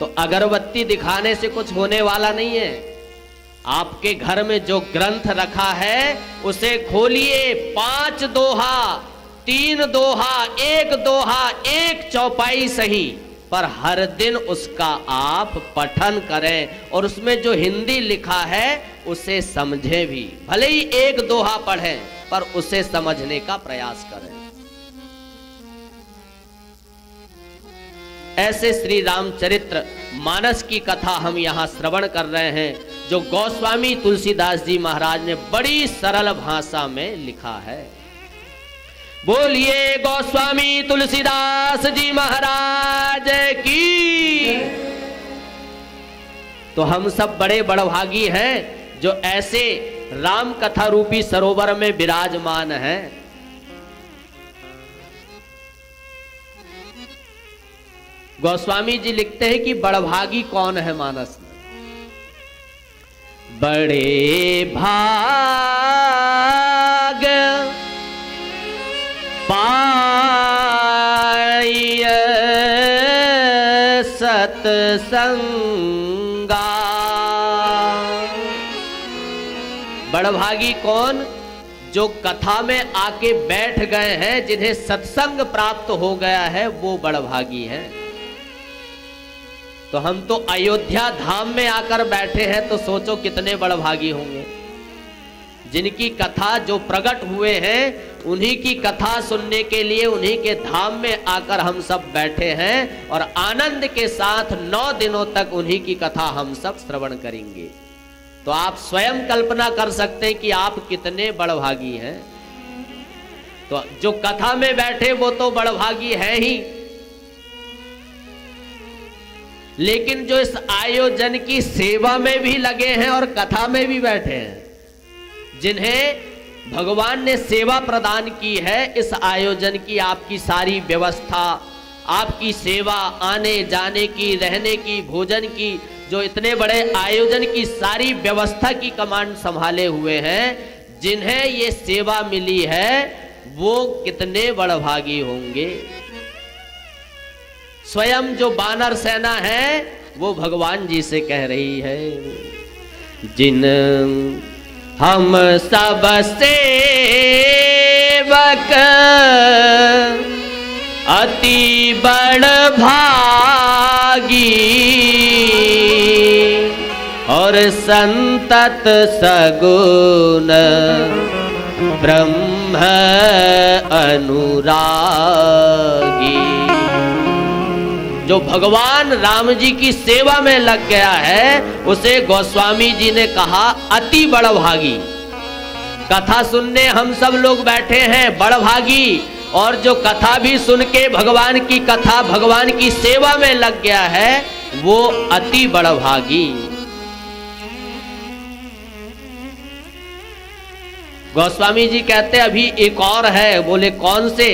तो अगरबत्ती दिखाने से कुछ होने वाला नहीं है। आपके घर में जो ग्रंथ रखा है उसे खोलिए, 5 दोहा, 3 दोहा, 1 दोहा, 1 चौपाई सही, पर हर दिन उसका आप पठन करें और उसमें जो हिंदी लिखा है उसे समझें भी। भले ही 1 दोहा पढ़ें पर उसे समझने का प्रयास करें। ऐसे श्री रामचरित्र मानस की कथा हम यहां श्रवण कर रहे हैं, जो गोस्वामी तुलसीदास जी महाराज ने बड़ी सरल भाषा में लिखा है। बोलिए गोस्वामी तुलसीदास जी महाराज की। तो हम सब बड़े बड़भागी हैं जो ऐसे राम कथा रूपी सरोवर में विराजमान हैं। गोस्वामी जी लिखते हैं कि बड़भागी कौन है मानस में। बड़े भाग पाय सत्संगा। बड़भागी कौन? जो कथा में आके बैठ गए हैं, जिन्हें सत्संग प्राप्त हो गया है, वो बड़भागी है। तो हम तो अयोध्या धाम में आकर बैठे हैं, तो सोचो कितने बड़भागी होंगे। जिनकी कथा जो प्रकट हुए हैं, उन्हीं की कथा सुनने के लिए उन्हीं के धाम में आकर हम सब बैठे हैं और आनंद के साथ 9 दिनों तक उन्हीं की कथा हम सब श्रवण करेंगे। तो आप स्वयं कल्पना कर सकते हैं कि आप कितने बड़भागी हैं। तो जो कथा में बैठे वो तो बड़भागी है ही, लेकिन जो इस आयोजन की सेवा में भी लगे हैं और कथा में भी बैठे हैं, जिन्हें भगवान ने सेवा प्रदान की है, इस आयोजन की आपकी सारी व्यवस्था, आपकी सेवा, आने जाने की, रहने की, भोजन की, जो इतने बड़े आयोजन की सारी व्यवस्था की कमांड संभाले हुए हैं, जिन्हें ये सेवा मिली है, वो कितने बड़भागी होंगे। स्वयं जो वानर सेना है वो भगवान जी से कह रही है, जिन हम सब सेवक अति बड़भागी और संतत सगुण ब्रह्म अनुरागी। जो भगवान राम जी की सेवा में लग गया है, उसे गोस्वामी जी ने कहा अति बड़भागी। कथा सुनने हम सब लोग बैठे हैं, बड़भागी, और जो कथा भी सुन के भगवान की कथा, भगवान की सेवा में लग गया है, वो अति बड़भागी। गोस्वामी जी कहते अभी एक और है। बोले कौन से?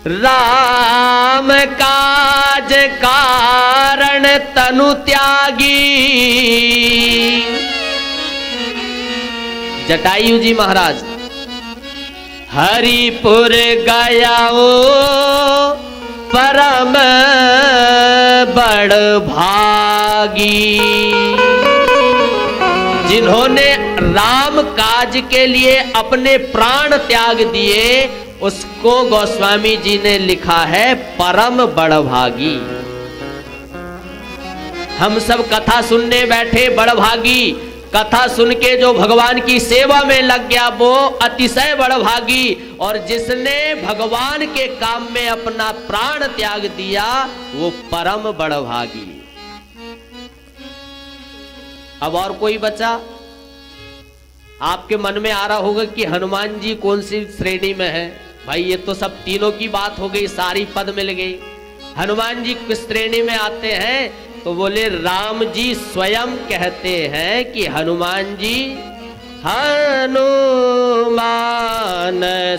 राम काज कारण तनु त्यागी। जटायु जी महाराज हरिपुर गया ओ परम बड़ भागी। जिन्होंने राम काज के लिए अपने प्राण त्याग दिए, उसको गोस्वामी जी ने लिखा है परम बड़भागी। हम सब कथा सुनने बैठे, बड़भागी। कथा सुन के जो भगवान की सेवा में लग गया, वो अतिशय बड़भागी। और जिसने भगवान के काम में अपना प्राण त्याग दिया, वो परम बड़भागी। अब और कोई बचा? आपके मन में आ रहा होगा कि हनुमान जी कौन सी श्रेणी में है। भाई ये तो सब तीनों की बात हो गई, सारी पद मिल गई। हनुमान जी किस श्रेणी में आते हैं? तो बोले राम जी स्वयं कहते हैं कि हनुमान जी हनुमान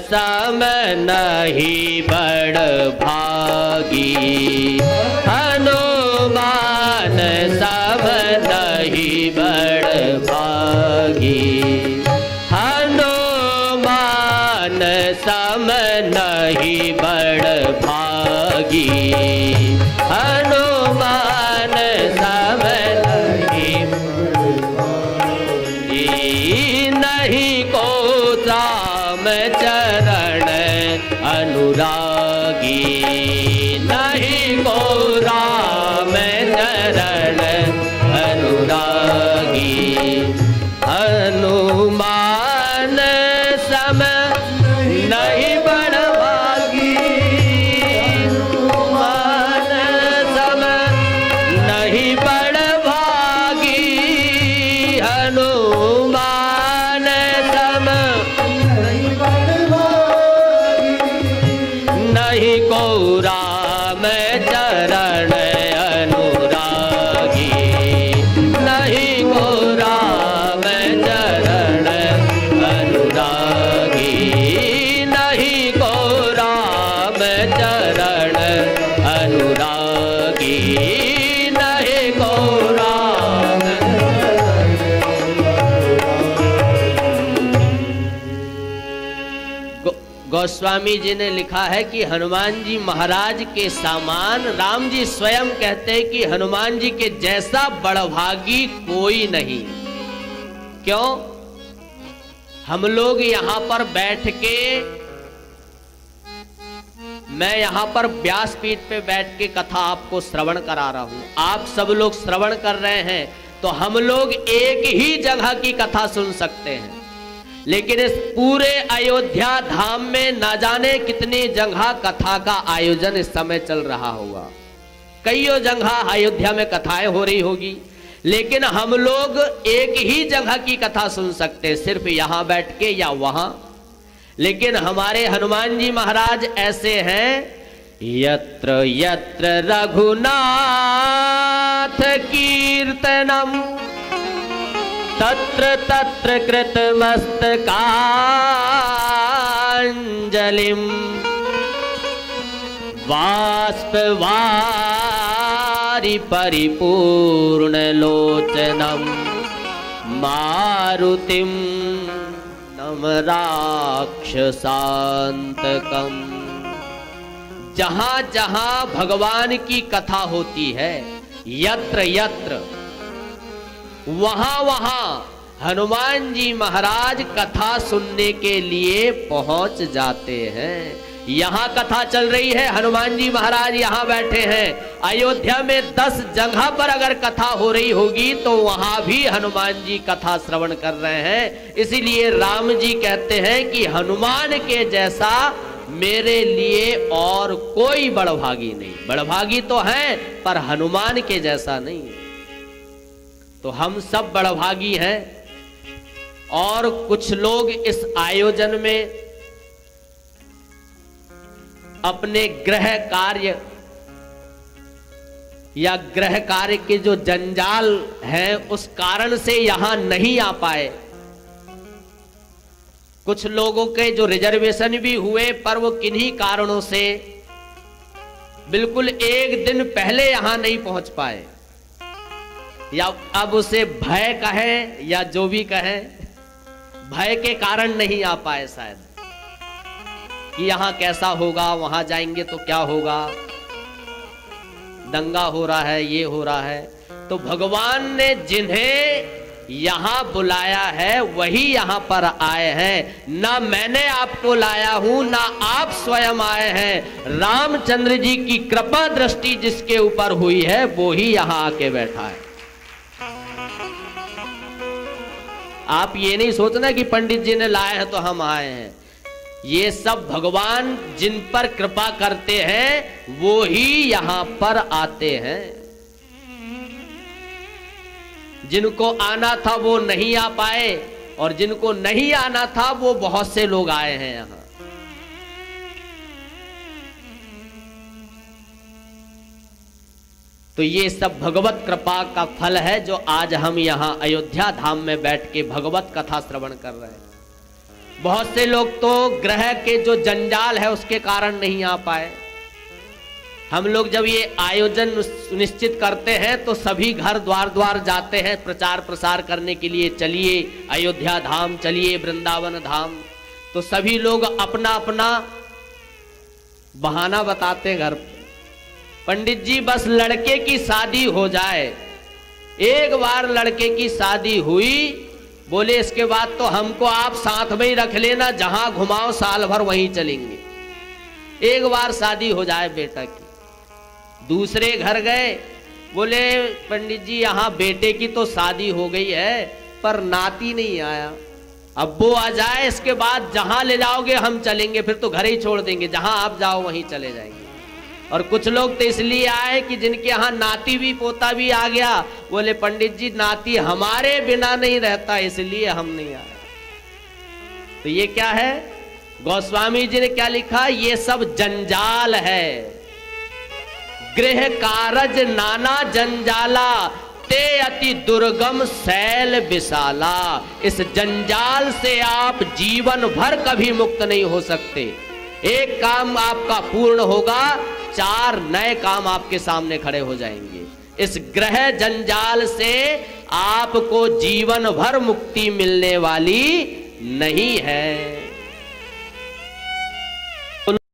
सम नहीं बड़ भागी। हनुमान सम नहीं बड़ भागी। हनुमान सम नहीं बड़ भागी। हनुमान चरण अनुरागी, नहीं को राम चरण अनुरागी, नहीं को राम चरण अनुरागी, नहीं को राम। गोस्वामी जी ने लिखा है कि हनुमान जी महाराज के समान राम जी स्वयं कहते हैं कि हनुमान जी के जैसा बड़भागी कोई नहीं। क्यों? हम लोग यहां पर बैठ के, मैं यहां पर व्यासपीठ पे बैठ के कथा आपको श्रवण करा रहा हूं, आप सब लोग श्रवण कर रहे हैं, तो हम लोग एक ही जगह की कथा सुन सकते हैं, लेकिन इस पूरे अयोध्या धाम में न जाने कितनी जगह कथा का आयोजन इस समय चल रहा होगा। कईयों जगह अयोध्या में कथाएं हो रही होगी, लेकिन हम लोग एक ही जगह की कथा सुन सकते हैं, सिर्फ यहां बैठ के या वहां। लेकिन हमारे हनुमान जी महाराज ऐसे हैं, यत्र यत्र रघुनाथ कीर्तनम तत्र तत्र कृतमस्तकांजलिं बाष्पवारि परिपूर्णलोचनं मारुतिं नम राक्षसान्तकम्। जहां जहां भगवान की कथा होती है, यत्र यत्र, वहां वहां हनुमान जी महाराज कथा सुनने के लिए पहुंच जाते हैं। यहां कथा चल रही है, हनुमान जी महाराज यहां बैठे हैं। अयोध्या में 10 जगह पर अगर कथा हो रही होगी तो वहां भी हनुमान जी कथा श्रवण कर रहे हैं। इसीलिए राम जी कहते हैं कि हनुमान के जैसा मेरे लिए और कोई बड़भागी नहीं। बड़भागी तो हैं पर हनुमान के जैसा नहीं है। तो हम सब बड़भागी हैं। और कुछ लोग इस आयोजन में अपने गृह कार्य या गृह कार्य के जो जंजाल हैं उस कारण से यहां नहीं आ पाए। कुछ लोगों के जो रिजर्वेशन भी हुए पर वो किन्हीं कारणों से बिल्कुल एक दिन पहले यहां नहीं पहुंच पाए, या अब उसे भय कहें या जो भी कहें, भय के कारण नहीं आ पाए शायद, कि यहां कैसा होगा, वहां जाएंगे तो क्या होगा, दंगा हो रहा है, ये हो रहा है। तो भगवान ने जिन्हें यहां बुलाया है वही यहां पर आए हैं। ना मैंने आपको लाया हूं, ना आप स्वयं आए हैं। रामचंद्र जी की कृपा दृष्टि जिसके ऊपर हुई है वो ही यहां आके बैठा है। आप ये नहीं सोचना कि पंडित जी ने लाए हैं तो हम आए हैं। ये सब भगवान जिन पर कृपा करते हैं वो ही यहां पर आते हैं। जिनको आना था वो नहीं आ पाए, और जिनको नहीं आना था वो बहुत से लोग आए हैं यहां। तो ये सब भगवत कृपा का फल है जो आज हम यहां अयोध्या धाम में बैठ के भगवत कथा श्रवण कर रहे हैं। बहुत से लोग तो ग्रह के जो जंजाल है उसके कारण नहीं आ पाए। हम लोग जब ये आयोजन सुनिश्चित करते हैं तो सभी घर द्वार द्वार जाते हैं प्रचार प्रसार करने के लिए, चलिए अयोध्या धाम, चलिए वृंदावन धाम। तो सभी लोग अपना अपना बहाना बताते हैं घर पे। पंडित जी बस लड़के की शादी हो जाए, एक बार लड़के की शादी हुई, बोले इसके बाद तो हमको आप साथ में ही रख लेना, जहां घुमाओ साल भर वहीं चलेंगे। एक बार शादी हो जाए बेटा की। दूसरे घर गए, बोले पंडित जी यहाँ बेटे की तो शादी हो गई है पर नाती नहीं आया, अब वो आ जाए इसके बाद जहां ले जाओगे हम चलेंगे, फिर तो घर ही छोड़ देंगे, जहां आप जाओ वहीं चले जाएंगे। और कुछ लोग तो इसलिए आए कि जिनके यहाँ नाती भी पोता भी आ गया, बोले पंडित जी नाती हमारे बिना नहीं रहता इसलिए हम नहीं आए। तो ये क्या है? गोस्वामी जी ने क्या लिखा? ये सब जंजाल है। गृह कारज नाना जंजाला, ते अति दुर्गम शैल विशाला। इस जंजाल से आप जीवन भर कभी मुक्त नहीं हो सकते। एक काम आपका पूर्ण होगा, 4 नए काम आपके सामने खड़े हो जाएंगे। इस ग्रह जंजाल से आपको जीवन भर मुक्ति मिलने वाली नहीं है।